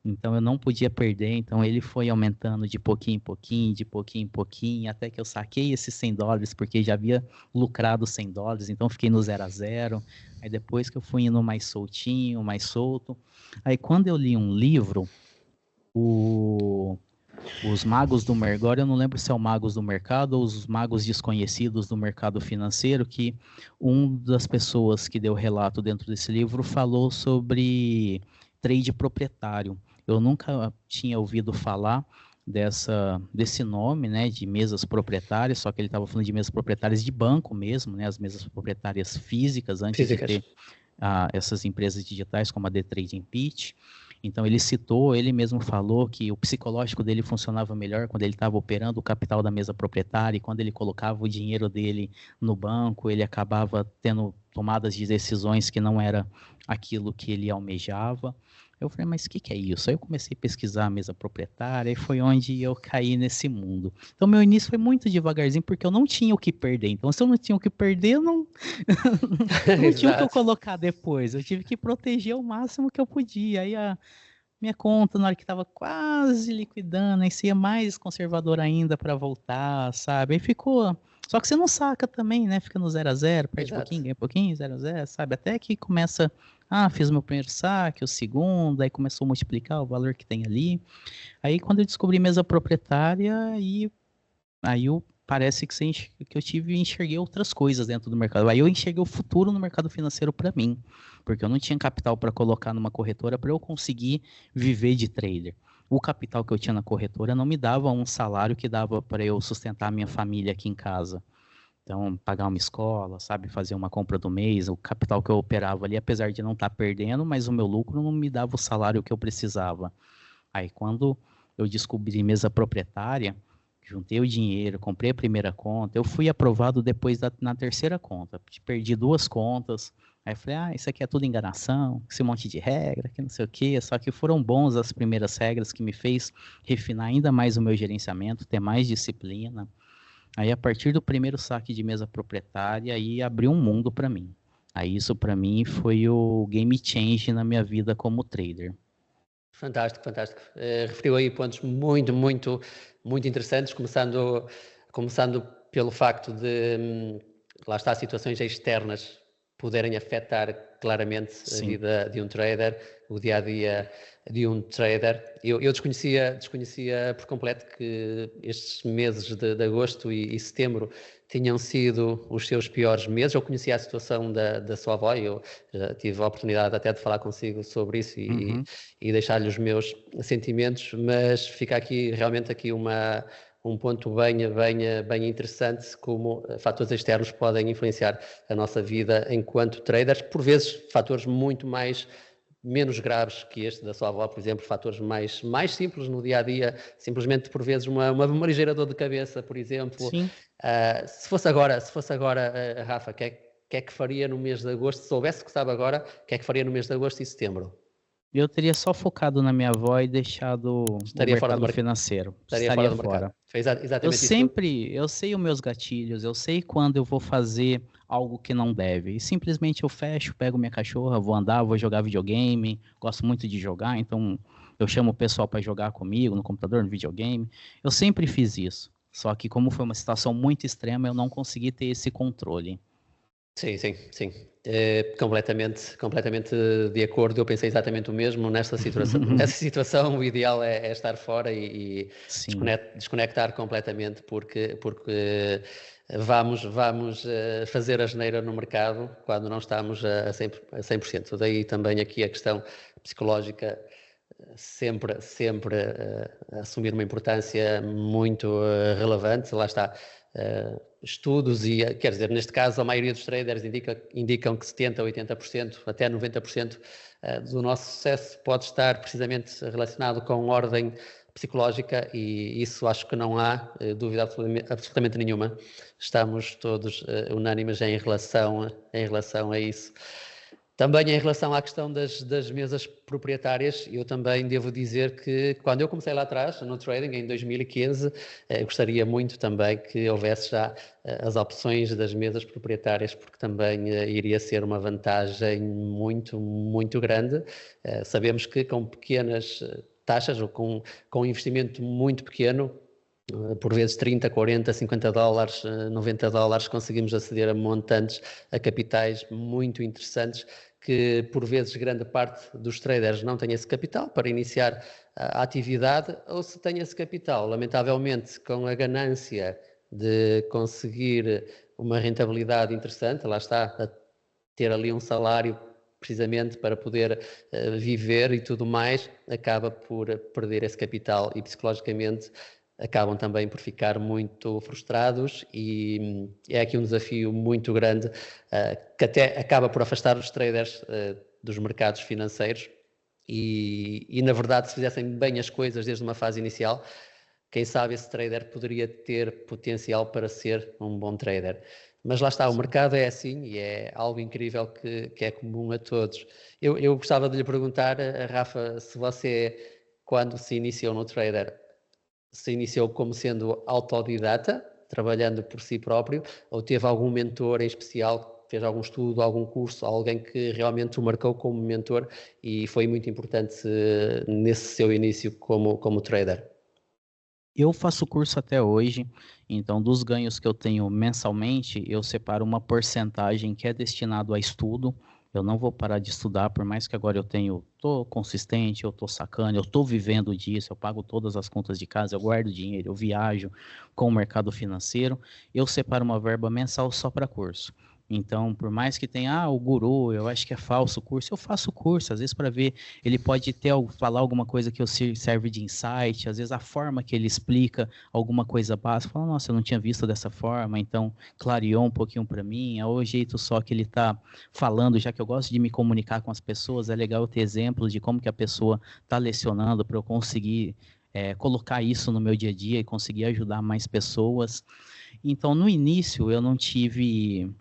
A: então eu não podia perder. Então ele foi aumentando de pouquinho em pouquinho, de pouquinho em pouquinho, até que eu saquei esses $100, porque já havia lucrado $100, então fiquei no 0 a 0. Aí depois que eu fui indo mais soltinho, mais solto, aí quando eu li um livro, os Magos do Mercado, agora eu não lembro se é o Magos do Mercado ou os Magos Desconhecidos do Mercado Financeiro, que uma das pessoas que deu relato dentro desse livro falou sobre trade proprietário. Eu nunca tinha ouvido falar desse nome, né, de mesas proprietárias, só que ele estava falando de mesas proprietárias de banco mesmo, né, as mesas proprietárias físicas, antes de
B: Físicas.
A: ter essas empresas digitais como a The Trading Peak. Então ele citou, ele mesmo falou que o psicológico dele funcionava melhor quando ele estava operando o capital da mesa proprietária, e quando ele colocava o dinheiro dele no banco, ele acabava tendo tomadas de decisões que não era aquilo que ele almejava. Eu falei, mas o que é isso? Aí eu comecei a pesquisar a mesa proprietária e foi onde eu caí nesse mundo. Então meu início foi muito devagarzinho, porque eu não tinha o que perder. Então se eu não tinha o que perder, eu não tinha o que eu
B: Exato.
A: colocar depois. Eu tive que proteger o máximo que eu podia. Aí a minha conta, na hora que estava quase liquidando, aí você ia mais conservador ainda para voltar, sabe? Aí ficou. Só que você não saca também, né? Fica no 0 a 0, perde
B: Exato.
A: pouquinho, ganha pouquinho, 0 a 0, sabe? Até que começa. Ah, fiz meu primeiro saque, o segundo, aí começou a multiplicar o valor que tem ali. Aí quando eu descobri mesa proprietária, parece que, que eu enxerguei outras coisas dentro do mercado. Aí eu enxerguei o futuro no mercado financeiro para mim, porque eu não tinha capital para colocar numa corretora para eu conseguir viver de trader. O capital que eu tinha na corretora não me dava um salário que dava para eu sustentar a minha família aqui em casa. Então, pagar uma escola, sabe, fazer uma compra do mês, o capital que eu operava ali, apesar de não estar perdendo, mas o meu lucro não me dava o salário que eu precisava. Aí, quando eu descobri mesa proprietária, juntei o dinheiro, comprei a primeira conta, eu fui aprovado depois na terceira conta. Perdi 2 contas. Aí falei, isso aqui é tudo enganação, esse monte de regra, que não sei o quê. Só que foram bons as primeiras regras que me fez refinar ainda mais o meu gerenciamento, ter mais disciplina. Aí, a partir do primeiro saque de mesa proprietária, aí abriu um mundo para mim. Aí isso para mim foi o game change na minha vida como trader.
B: Fantástico, fantástico. Referiu aí pontos muito, muito, muito interessantes, começando pelo facto de, lá está, situações externas poderem afetar claramente a
A: Sim.
B: vida de um trader, o dia-a-dia de um trader. Eu desconhecia por completo que estes meses de agosto e setembro tinham sido os seus piores meses. Eu conhecia a situação da sua avó, eu já tive a oportunidade até de falar consigo sobre isso e
A: Uhum.
B: deixar-lhe os meus sentimentos, mas fica aqui realmente aqui um ponto bem interessante, como fatores externos podem influenciar a nossa vida enquanto traders, por vezes fatores menos graves que este da sua avó, por exemplo, fatores mais simples no dia a dia, simplesmente por vezes uma ligeira dor de cabeça, por exemplo.
A: Sim.
B: Se fosse agora, Rafa, o que é que faria no mês de agosto? Se soubesse que sabe agora, o que é que faria no mês de agosto e setembro?
A: Eu teria só focado na minha avó e deixado o mercado financeiro. Estaria fora.
B: Fez exatamente isso.
A: Eu sei os meus gatilhos, eu sei quando eu vou fazer algo que não deve. E simplesmente eu fecho, pego minha cachorra, vou andar, vou jogar videogame. Gosto muito de jogar, então eu chamo o pessoal para jogar comigo no computador, no videogame. Eu sempre fiz isso. Só que como foi uma situação muito extrema, eu não consegui ter esse controle.
B: Sim. Completamente de acordo. Eu pensei exatamente o mesmo nesta situação. Nessa situação, o ideal é estar fora e desconectar completamente, porque vamos fazer a asneira no mercado quando não estamos a 100%. Daí também aqui a questão psicológica sempre assumir uma importância muito relevante. Lá está. Estudos quer dizer, neste caso a maioria dos traders indicam que 70%, 80%, até 90% do nosso sucesso pode estar precisamente relacionado com ordem psicológica, e isso acho que não há dúvida absolutamente nenhuma. Estamos todos unânimes em relação a isso. Também em relação à questão das mesas proprietárias, eu também devo dizer que quando eu comecei lá atrás, no trading, em 2015, gostaria muito também que houvesse já as opções das mesas proprietárias, porque também iria ser uma vantagem muito grande. Sabemos que com pequenas taxas ou com um investimento muito pequeno, por vezes 30, 40, 50 dólares, 90 dólares, conseguimos aceder a montantes, a capitais muito interessantes, que por vezes grande parte dos traders não tem esse capital para iniciar a atividade, ou se tem esse capital, lamentavelmente, com a ganância de conseguir uma rentabilidade interessante, lá está, a ter ali um salário precisamente para poder viver e tudo mais, acaba por perder esse capital e psicologicamente acabam também por ficar muito frustrados, e é aqui um desafio muito grande que até acaba por afastar os traders dos mercados financeiros e na verdade, se fizessem bem as coisas desde uma fase inicial, quem sabe esse trader poderia ter potencial para ser um bom trader. Mas lá está, o mercado é assim e é algo incrível que é comum a todos. Eu gostava de lhe perguntar, Rafa, se você, quando se iniciou no trader, se iniciou como sendo autodidata, trabalhando por si próprio, ou teve algum mentor em especial, fez algum estudo, algum curso, alguém que realmente o marcou como mentor e foi muito importante nesse seu início como trader?
A: Eu faço curso até hoje, então dos ganhos que eu tenho mensalmente, eu separo uma porcentagem que é destinado a estudo. Eu não vou parar de estudar, por mais que agora tô consistente, eu tô sacando, eu tô vivendo disso, eu pago todas as contas de casa, eu guardo dinheiro, eu viajo com o mercado financeiro, eu separo uma verba mensal só para curso. Então, por mais que tenha, o guru, eu acho que é falso o curso, eu faço curso, às vezes para ver, ele pode falar alguma coisa que eu serve de insight, às vezes a forma que ele explica alguma coisa básica, fala, nossa, eu não tinha visto dessa forma, então clareou um pouquinho para mim, é o jeito só que ele está falando, já que eu gosto de me comunicar com as pessoas, é legal eu ter exemplos de como que a pessoa está lecionando para eu conseguir colocar isso no meu dia a dia e conseguir ajudar mais pessoas. Então, no início, eu não tive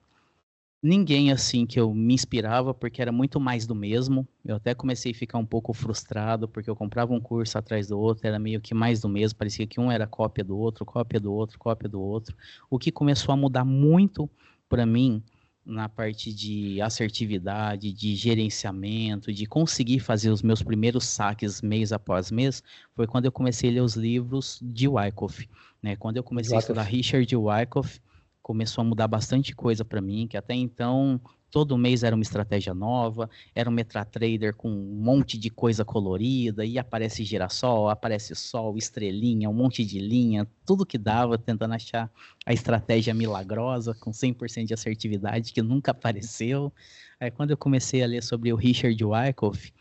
A: ninguém assim que eu me inspirava, porque era muito mais do mesmo. Eu até comecei a ficar um pouco frustrado, porque eu comprava um curso atrás do outro, era meio que mais do mesmo, parecia que um era cópia do outro, cópia do outro, cópia do outro. O que começou a mudar muito para mim na parte de assertividade, de gerenciamento, de conseguir fazer os meus primeiros saques mês após mês, foi quando eu comecei a ler os livros de Wyckoff, né? Quando eu comecei a estudar Richard Wyckoff, começou a mudar bastante coisa para mim, que até então todo mês era uma estratégia nova, era um MetaTrader com um monte de coisa colorida, e aparece girassol, aparece sol, estrelinha, um monte de linha, tudo que dava, tentando achar a estratégia milagrosa, com 100% de assertividade, que nunca apareceu. Aí quando eu comecei a ler sobre o Richard Wyckoff,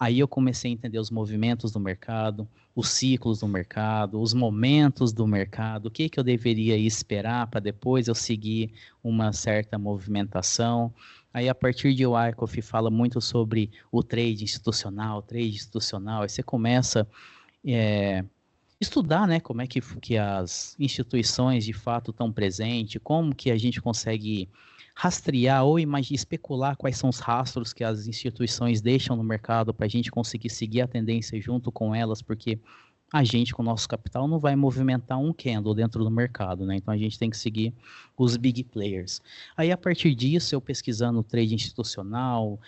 A: Aí eu comecei a entender os movimentos do mercado, os ciclos do mercado, os momentos do mercado, o que que eu deveria esperar para depois eu seguir uma certa movimentação. Aí a partir de Wyckoff fala muito sobre o trade institucional, aí você começa a estudar, né, como é que as instituições de fato estão presentes, como que a gente consegue rastrear ou especular quais são os rastros que as instituições deixam no mercado para a gente conseguir seguir a tendência junto com elas, porque a gente, com o nosso capital, não vai movimentar um candle dentro do mercado, né? Então a gente tem que seguir os big players. Aí, a partir disso, eu pesquisando o trade institucional,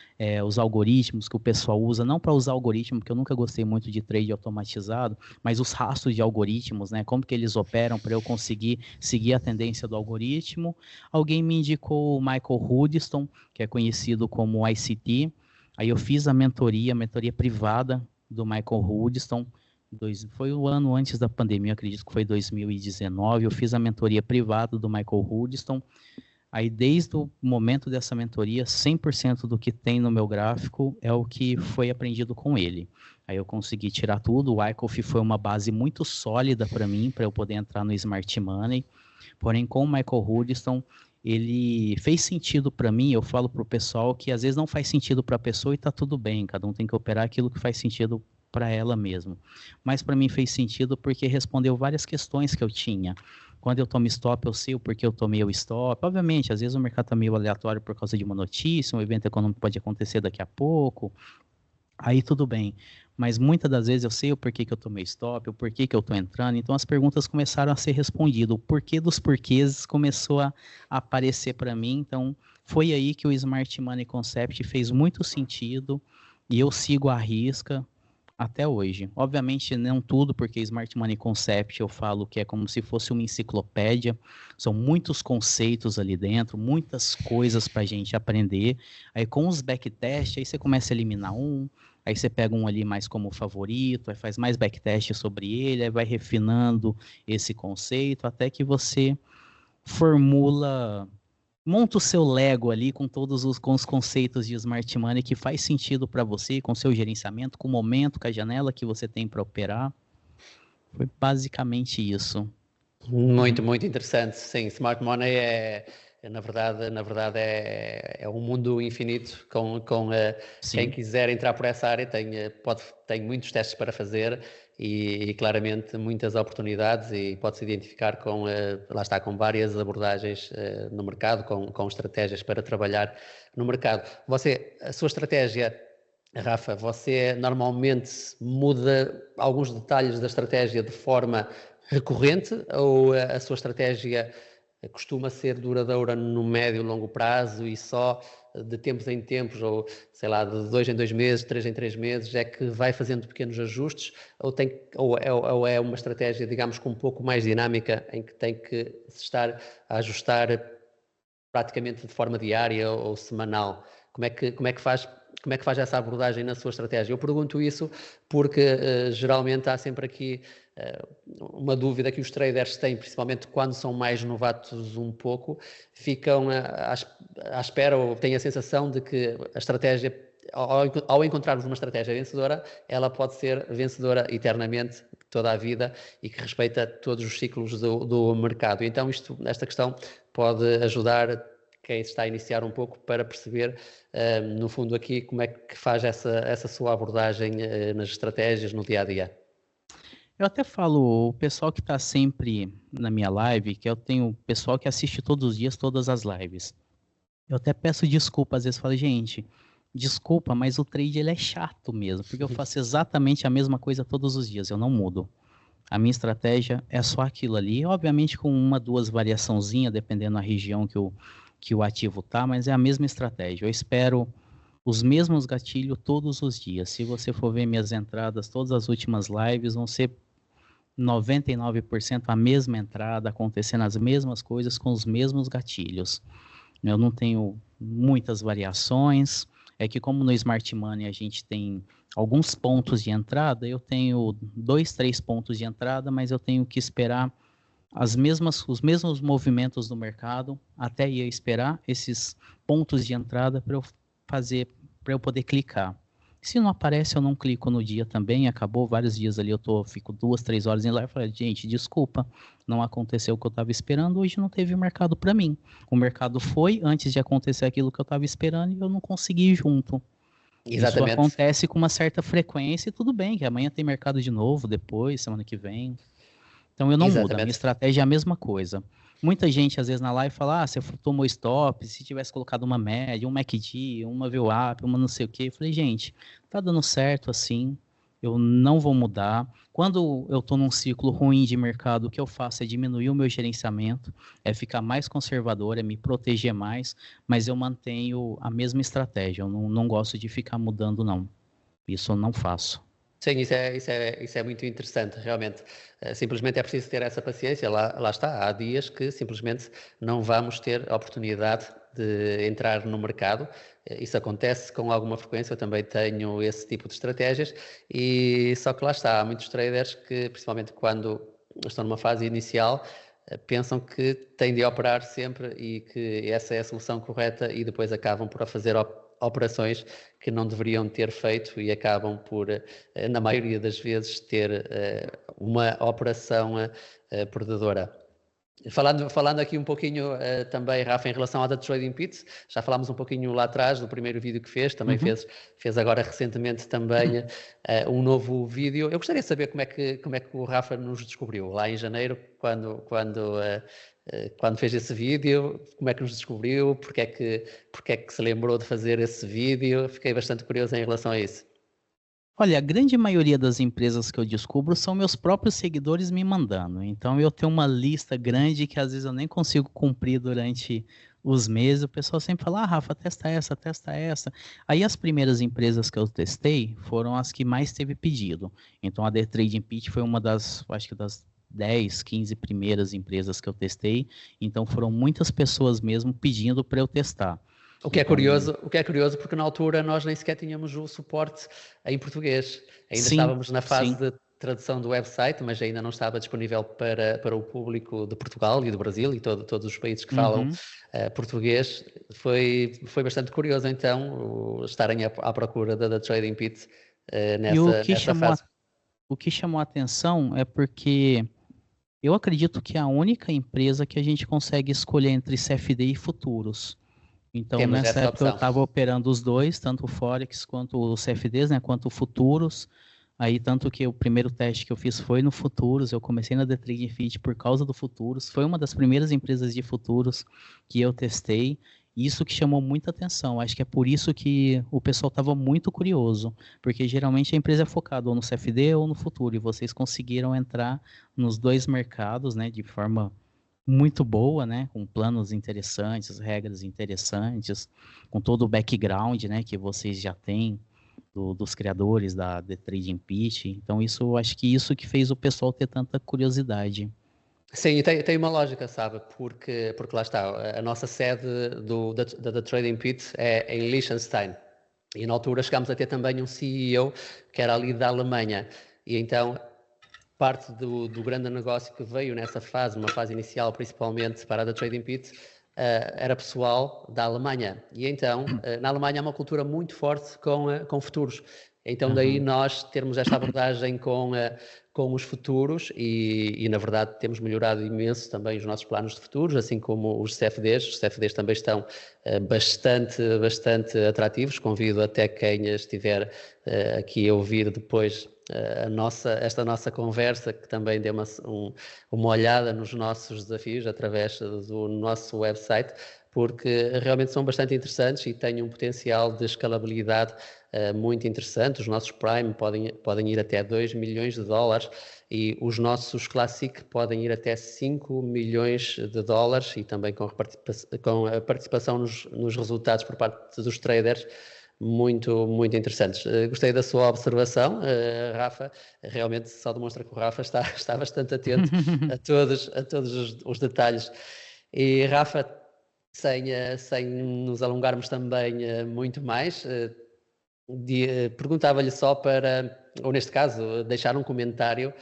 A: os algoritmos que o pessoal usa, não para usar algoritmo, porque eu nunca gostei muito de trade automatizado, mas os rastros de algoritmos, né? Como que eles operam para eu conseguir seguir a tendência do algoritmo. Alguém me indicou o Michael Hudson, que é conhecido como ICT. Aí eu fiz a mentoria privada do Michael Hudson. Foi o ano antes da pandemia, acredito que foi 2019, eu fiz a mentoria privada do Michael Hudson. Aí, desde o momento dessa mentoria, 100% do que tem no meu gráfico é o que foi aprendido com ele. Aí eu consegui tirar tudo, o Wyckoff foi uma base muito sólida para mim, para eu poder entrar no Smart Money. Porém, com o Michael Hudson, ele fez sentido para mim. Eu falo para o pessoal que às vezes não faz sentido para a pessoa e está tudo bem, cada um tem que operar aquilo que faz sentido para ela mesmo. Mas para mim fez sentido porque respondeu várias questões que eu tinha. Quando eu tomo stop, eu sei o porquê eu tomei o stop. Obviamente, às vezes o mercado está meio aleatório por causa de uma notícia, um evento econômico pode acontecer daqui a pouco, aí tudo bem. Mas muitas das vezes eu sei o porquê que eu tomei stop, o porquê que eu estou entrando, então as perguntas começaram a ser respondidas. O porquê dos porquês começou a aparecer para mim, então foi aí que o Smart Money Concept fez muito sentido e eu sigo à risca até hoje. Obviamente não tudo, porque Smart Money Concept eu falo que é como se fosse uma enciclopédia, são muitos conceitos ali dentro, muitas coisas para a gente aprender. Aí com os backtests, aí você começa a eliminar um, aí você pega um ali mais como favorito, aí faz mais backtest sobre ele, aí vai refinando esse conceito, até que você monta o seu Lego ali com com os conceitos de Smart Money que faz sentido para você, com o seu gerenciamento, com o momento, com a janela que você tem para operar. Foi basicamente isso.
B: Muito, muito interessante. Sim, Smart Money na verdade é um mundo infinito com quem quiser entrar por essa área tem muitos testes para fazer e claramente muitas oportunidades e pode-se identificar lá está, com várias abordagens no mercado, com estratégias para trabalhar no mercado. A sua estratégia, Rafa, você normalmente muda alguns detalhes da estratégia de forma recorrente ou a sua estratégia costuma ser duradoura no médio e longo prazo e só de tempos em tempos, ou sei lá, de 2 em 2 meses, 3 em 3 meses, é que vai fazendo pequenos ajustes ou é uma estratégia, digamos, com um pouco mais dinâmica em que tem que se estar a ajustar praticamente de forma diária ou semanal? Como é que faz essa abordagem na sua estratégia? Eu pergunto isso porque geralmente há sempre aqui uma dúvida que os traders têm, principalmente quando são mais novatos um pouco, ficam à espera ou têm a sensação de que a estratégia, ao encontrarmos uma estratégia vencedora, ela pode ser vencedora eternamente, toda a vida, e que respeita todos os ciclos do mercado. Então esta questão pode ajudar quem está a iniciar um pouco para perceber, no fundo aqui, como é que faz essa sua abordagem nas estratégias no dia-a-dia.
A: Eu até falo, o pessoal que está sempre na minha live, que eu tenho pessoal que assiste todos os dias, todas as lives. Eu até peço desculpa, às vezes falo, gente, desculpa, mas o trade ele é chato mesmo, porque eu faço exatamente a mesma coisa todos os dias, eu não mudo. A minha estratégia é só aquilo ali, obviamente com uma, duas variaçãozinhas, dependendo da região que o ativo tá, mas é a mesma estratégia. Eu espero os mesmos gatilhos todos os dias. Se você for ver minhas entradas, todas as últimas lives vão ser 99% a mesma entrada, acontecendo as mesmas coisas com os mesmos gatilhos. Eu não tenho muitas variações. É que como no Smart Money a gente tem alguns pontos de entrada, eu tenho 2, 3 pontos de entrada, mas eu tenho que esperar os mesmos movimentos do mercado até eu esperar esses pontos de entrada para eu poder clicar. Se não aparece, eu não clico no dia também, acabou vários dias ali, fico 2, 3 horas em live, eu falei, gente, desculpa, não aconteceu o que eu estava esperando, hoje não teve mercado para mim. O mercado foi antes de acontecer aquilo que eu estava esperando e eu não consegui ir junto. Isso
B: Exatamente,
A: acontece com uma certa frequência e tudo bem, que amanhã tem mercado de novo, depois, semana que vem. Então eu não mudo, a minha
B: exatamente.
A: estratégia é a mesma coisa. Muita gente às vezes na live fala, você tomou stop, se tivesse colocado uma média, um MACD, uma VWAP, uma não sei o quê. Eu falei, gente, tá dando certo assim, eu não vou mudar. Quando eu tô num ciclo ruim de mercado, o que eu faço é diminuir o meu gerenciamento, é ficar mais conservador, é me proteger mais, mas eu mantenho a mesma estratégia, eu não gosto de ficar mudando não. Isso eu não faço.
B: Sim, isso é muito interessante, realmente. Simplesmente é preciso ter essa paciência. Lá está, há dias que simplesmente não vamos ter a oportunidade de entrar no mercado. Isso acontece com alguma frequência, eu também tenho esse tipo de estratégias, e só que lá está, há muitos traders que, principalmente quando estão numa fase inicial, pensam que têm de operar sempre e que essa é a solução correta e depois acabam por fazer operações que não deveriam ter feito e acabam por, na maioria das vezes, ter uma operação perdedora. Falando aqui um pouquinho também, Rafa, em relação à da Trading Pits, já falámos um pouquinho lá atrás do primeiro vídeo que fez, também
A: Uhum.
B: fez agora recentemente também um novo vídeo. Eu gostaria de saber como é que o Rafa nos descobriu lá em janeiro, quando fez esse vídeo, como é que nos descobriu, porque é que se lembrou de fazer esse vídeo. Fiquei bastante curioso em relação a isso.
A: Olha, a grande maioria das empresas que eu descubro são meus próprios seguidores me mandando. Então eu tenho uma lista grande que às vezes eu nem consigo cumprir durante os meses. O pessoal sempre fala, Rafa, testa essa, testa essa. Aí as primeiras empresas que eu testei foram as que mais teve pedido. Então a The Trading Pitch foi uma das, acho que das 10, 15 primeiras empresas que eu testei. Então foram muitas pessoas mesmo pedindo para eu testar. Então,
B: O que é curioso porque na altura nós nem sequer tínhamos o suporte em português. Ainda
A: sim,
B: estávamos na fase
A: sim.
B: de tradução do website, mas ainda não estava disponível para o público de Portugal e do Brasil e todos os países que falam
A: Uhum.
B: português. Foi bastante curioso então estarem à procura da Trading Pit
A: E
B: nessa fase.
A: o que chamou a atenção é porque eu acredito que é a única empresa que a gente consegue escolher entre CFD e futuros. Então,
B: Temos
A: nessa
B: essa
A: época eu
B: opção.
A: estava operando os dois, tanto o Forex quanto os CFDs, né, quanto futuros. Aí, tanto que o primeiro teste que eu fiz foi no futuros, eu comecei na The Trading Fit por causa do futuros, foi uma das primeiras empresas de futuros que eu testei. Isso que chamou muita atenção, acho que é por isso que o pessoal estava muito curioso, porque geralmente a empresa é focada ou no CFD ou no futuro, e vocês conseguiram entrar nos dois mercados, né, de forma muito boa, né, com planos interessantes, regras interessantes, com todo o background, né, que vocês já têm dos criadores da The Trading Pitch. Então isso, eu acho que isso que fez o pessoal ter tanta curiosidade.
B: Sim, e tem uma lógica, sabe? Porque lá está, a nossa sede da Trading Pit é em Liechtenstein. E na altura chegámos a ter também um CEO que era ali da Alemanha. E então parte do grande negócio que veio nessa fase, numa fase inicial, principalmente para a da Trading Pit, era pessoal da Alemanha. E então, na Alemanha há uma cultura muito forte com futuros. Então, daí
A: Uhum.
B: nós termos esta abordagem com os futuros e, na verdade, temos melhorado imenso também os nossos planos de futuros, assim como os CFDs. Os CFDs também estão bastante atrativos. Convido até quem estiver aqui a ouvir depois esta nossa conversa, que também deu uma olhada nos nossos desafios através do nosso website, porque realmente são bastante interessantes e têm um potencial de escalabilidade muito interessante. Os nossos Prime podem ir até 2 milhões de dólares e os nossos Classic podem ir até 5 milhões de dólares e também com a participação nos resultados por parte dos traders muito interessantes. Gostei da sua observação, Rafa. Realmente só demonstra que o Rafa está bastante atento a todos os detalhes. E, Rafa, sem nos alongarmos também muito mais, perguntava-lhe só ou neste caso, deixar um comentário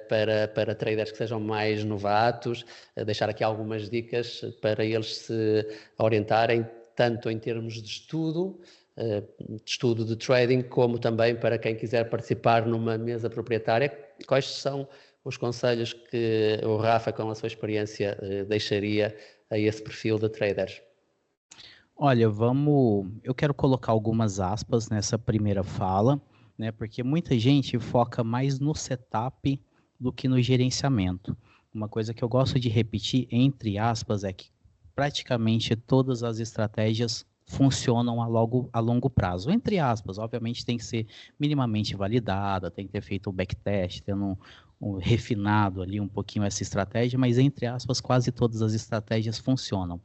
B: para traders que sejam mais novatos, deixar aqui algumas dicas para eles se orientarem, tanto em termos de estudo, de estudo de trading, como também para quem quiser participar numa mesa proprietária. Quais são os conselhos que o Rafa, com a sua experiência, deixaria a esse perfil de traders?
A: Olha, eu quero colocar algumas aspas nessa primeira fala, né? Porque muita gente foca mais no setup do que no gerenciamento. Uma coisa que eu gosto de repetir, entre aspas, é que praticamente todas as estratégias funcionam a longo prazo. Entre aspas, obviamente tem que ser minimamente validada, tem que ter feito o backtest, tendo refinado ali um pouquinho essa estratégia, mas entre aspas, quase todas as estratégias funcionam.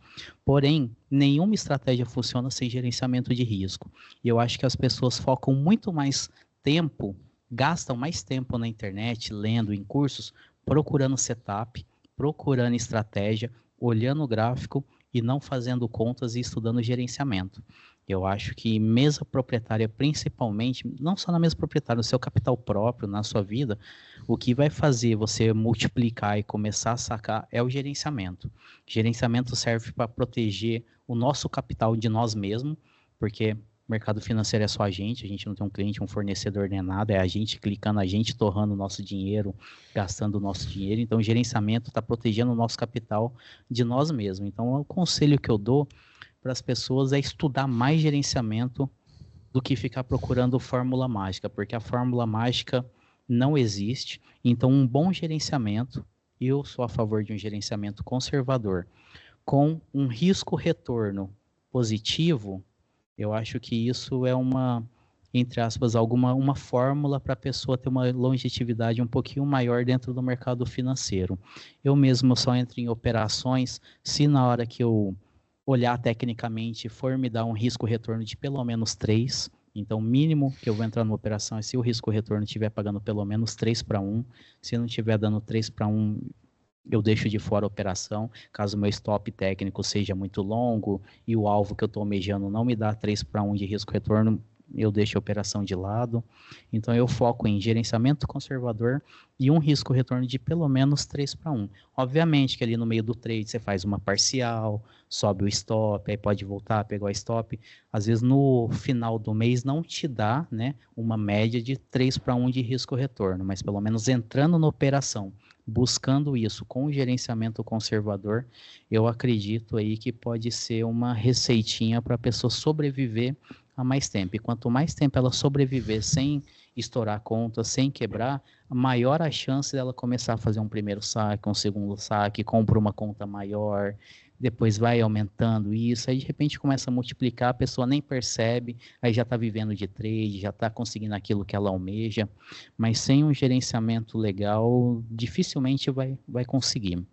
A: Porém, nenhuma estratégia funciona sem gerenciamento de risco. E eu acho que as pessoas focam muito mais tempo, gastam mais tempo na internet, lendo em cursos, procurando setup, procurando estratégia, olhando o gráfico e não fazendo contas e estudando gerenciamento. Eu acho que mesa proprietária, principalmente, não só na mesa proprietária, no seu capital próprio, na sua vida, o que vai fazer você multiplicar e começar a sacar é o gerenciamento. Gerenciamento serve para proteger o nosso capital de nós mesmos, porque mercado financeiro é só a gente não tem um cliente, um fornecedor nem nada, é a gente clicando, a gente torrando o nosso dinheiro, gastando o nosso dinheiro. Então, o gerenciamento está protegendo o nosso capital de nós mesmos. Então, o conselho que eu dou para as pessoas é estudar mais gerenciamento do que ficar procurando fórmula mágica, porque a fórmula mágica não existe. Então, um bom gerenciamento, eu sou a favor de um gerenciamento conservador, com um risco-retorno positivo, eu acho que isso é entre aspas, uma fórmula para a pessoa ter uma longevidade um pouquinho maior dentro do mercado financeiro. Eu mesmo só entro em operações se na hora que eu olhar tecnicamente for me dar um risco-retorno de pelo menos 3. Então, o mínimo que eu vou entrar numa operação é se o risco-retorno estiver pagando pelo menos 3-1. Se não estiver dando 3-1, eu deixo de fora a operação. Caso o meu stop técnico seja muito longo e o alvo que eu estou almejando não me dá 3-1 de risco-retorno, eu deixo a operação de lado. Então, eu foco em gerenciamento conservador e um risco-retorno de pelo menos 3-1. Obviamente que ali no meio do trade você faz uma parcial, sobe o stop, aí pode voltar, pegar o stop. Às vezes no final do mês não te dá, né, uma média de 3-1 de risco-retorno, mas pelo menos entrando na operação, buscando isso com o gerenciamento conservador, eu acredito aí que pode ser uma receitinha para a pessoa sobreviver a mais tempo. E quanto mais tempo ela sobreviver sem estourar a conta, sem quebrar, maior a chance dela começar a fazer um primeiro saque, um segundo saque, compra uma conta maior, depois vai aumentando isso, aí de repente começa a multiplicar, a pessoa nem percebe, aí já está vivendo de trade, já está conseguindo aquilo que ela almeja, mas sem um gerenciamento legal, dificilmente vai conseguir.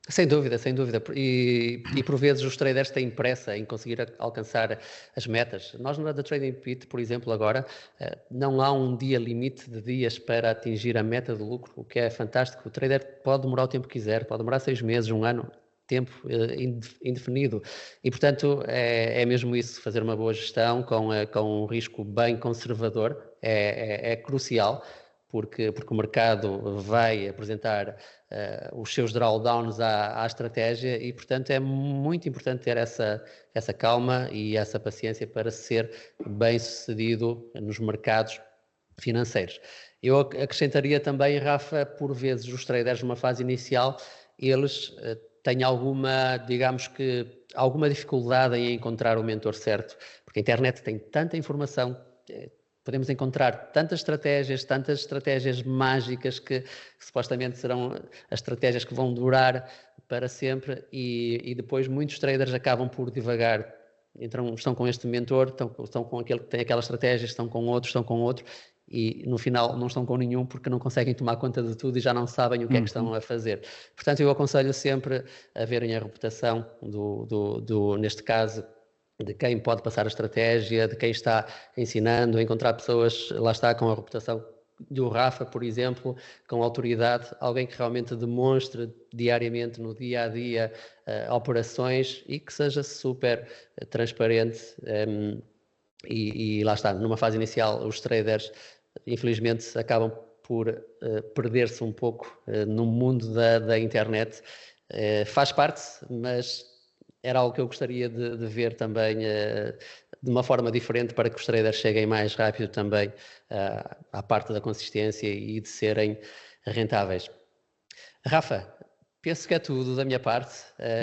B: Sem dúvida, sem dúvida. E por vezes os traders têm pressa em conseguir alcançar as metas. Nós na The Trading Pit, por exemplo, agora, não há um dia limite de dias para atingir a meta de lucro, o que é fantástico. O trader pode demorar o tempo que quiser, pode demorar 6 meses, 1 ano, tempo indefinido. E, portanto, é mesmo isso, fazer uma boa gestão com um risco bem conservador é crucial, porque o mercado vai apresentar os seus drawdowns à estratégia e, portanto, é muito importante ter essa calma e essa paciência para ser bem sucedido nos mercados financeiros. Eu acrescentaria também, Rafa, por vezes os traders numa fase inicial, eles têm digamos que, alguma dificuldade em encontrar o mentor certo, porque a internet tem tanta informação, podemos encontrar tantas estratégias mágicas que supostamente serão as estratégias que vão durar para sempre e depois muitos traders acabam por divagar. Estão com este mentor, estão com aquele que tem aquela estratégia, estão com outro e no final não estão com nenhum porque não conseguem tomar conta de tudo e já não sabem o que é que estão a fazer. Portanto, eu aconselho sempre a verem a reputação neste caso, de quem pode passar a estratégia, de quem está ensinando, a encontrar pessoas, lá está, com a reputação do Rafa, por exemplo, com autoridade, alguém que realmente demonstre diariamente, no dia-a-dia, operações e que seja super transparente. E lá está, numa fase inicial, os traders, infelizmente, acabam por perder-se um pouco no mundo da internet. Faz parte, mas era algo que eu gostaria de ver também de uma forma diferente para que os traders cheguem mais rápido também à parte da consistência e de serem rentáveis. Rafa, penso que é tudo da minha parte.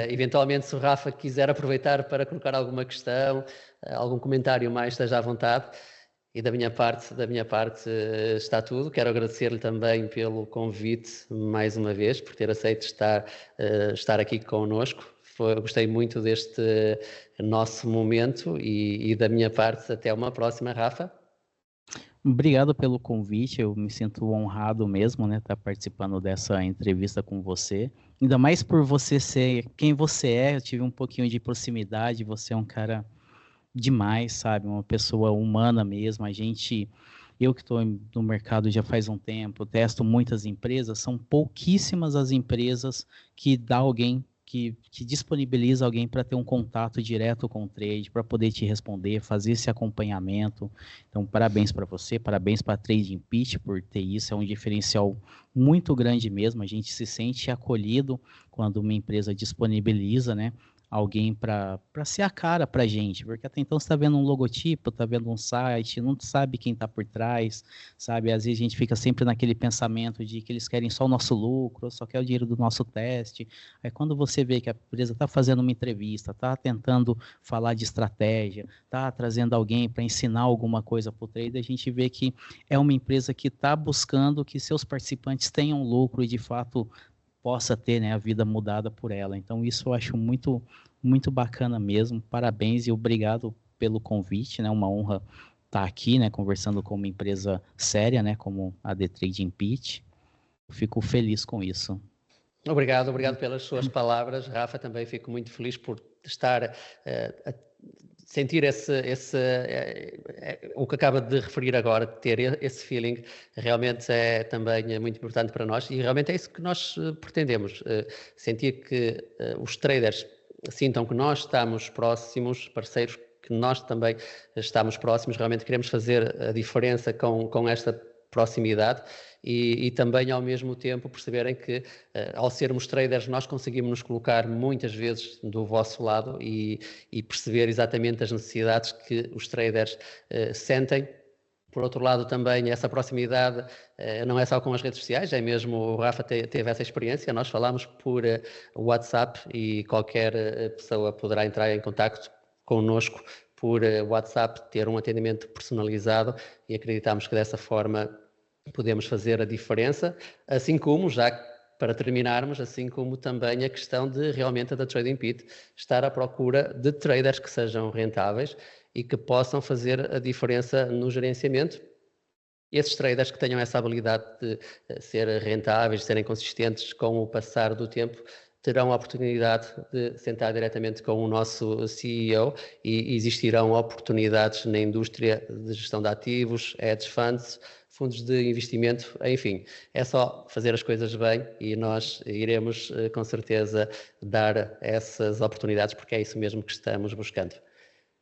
B: Eventualmente, se o Rafa quiser aproveitar para colocar alguma questão, algum comentário mais, esteja à vontade. E da minha parte está tudo. Quero agradecer-lhe também pelo convite mais uma vez, por ter aceito estar aqui connosco. Gostei muito deste nosso momento e da minha parte até uma próxima, Rafa.
A: Obrigado pelo convite, eu me sinto honrado mesmo, né, estar participando dessa entrevista com você. Ainda mais por você ser quem você é, eu tive um pouquinho de proximidade, você é um cara demais, sabe? Uma pessoa humana mesmo. Eu que estou no mercado já faz um tempo, testo muitas empresas, são pouquíssimas as empresas que dá alguém que disponibiliza alguém para ter um contato direto com o trade, para poder te responder, fazer esse acompanhamento. Então, parabéns para você, parabéns para a Trading Peach por ter isso, é um diferencial muito grande mesmo. A gente se sente acolhido quando uma empresa disponibiliza, né, alguém para ser a cara para a gente, porque até então você está vendo um logotipo, está vendo um site, não sabe quem está por trás, sabe? Às vezes a gente fica sempre naquele pensamento de que eles querem só o nosso lucro, só quer o dinheiro do nosso teste. Aí quando você vê que a empresa está fazendo uma entrevista, está tentando falar de estratégia, está trazendo alguém para ensinar alguma coisa para o trader, a gente vê que é uma empresa que está buscando que seus participantes tenham lucro e de fato possa ter, né, a vida mudada por ela. Então isso eu acho muito, muito bacana mesmo. Parabéns e obrigado pelo convite, né? Uma honra estar aqui, né, conversando com uma empresa séria, né, como a The Trading Peach. Fico feliz com isso.
B: Obrigado pelas suas palavras, Rafa. Também fico muito feliz por estar a sentir o que acaba de referir agora, ter esse feeling, realmente é também muito importante para nós e realmente é isso que nós pretendemos, sentir que os traders sintam que nós estamos próximos, parceiros, que nós também estamos próximos, realmente queremos fazer a diferença com esta proximidade e também ao mesmo tempo perceberem que ao sermos traders nós conseguimos nos colocar muitas vezes do vosso lado e perceber exatamente as necessidades que os traders sentem. Por outro lado, também essa proximidade não é só com as redes sociais, é mesmo, o Rafa teve essa experiência, nós falamos por WhatsApp e qualquer pessoa poderá entrar em contacto connosco por WhatsApp, ter um atendimento personalizado e acreditamos que dessa forma podemos fazer a diferença, assim como, já para terminarmos, assim como também a questão de realmente da Trading Pit estar à procura de traders que sejam rentáveis e que possam fazer a diferença no gerenciamento. Esses traders que tenham essa habilidade de ser rentáveis, de serem consistentes com o passar do tempo, terão a oportunidade de sentar diretamente com o nosso CEO e existirão oportunidades na indústria de gestão de ativos, hedge funds, fundos de investimento, enfim, é só fazer as coisas bem e nós iremos com certeza dar essas oportunidades porque é isso mesmo que estamos buscando.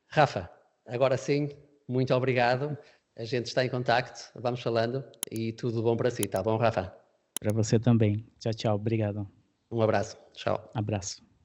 B: Rafa, agora sim, muito obrigado. A gente está em contacto, vamos falando e tudo bom para si, tá bom, Rafa?
A: Para você também. Tchau, tchau. Obrigado.
B: Um abraço. Tchau.
A: Abraço.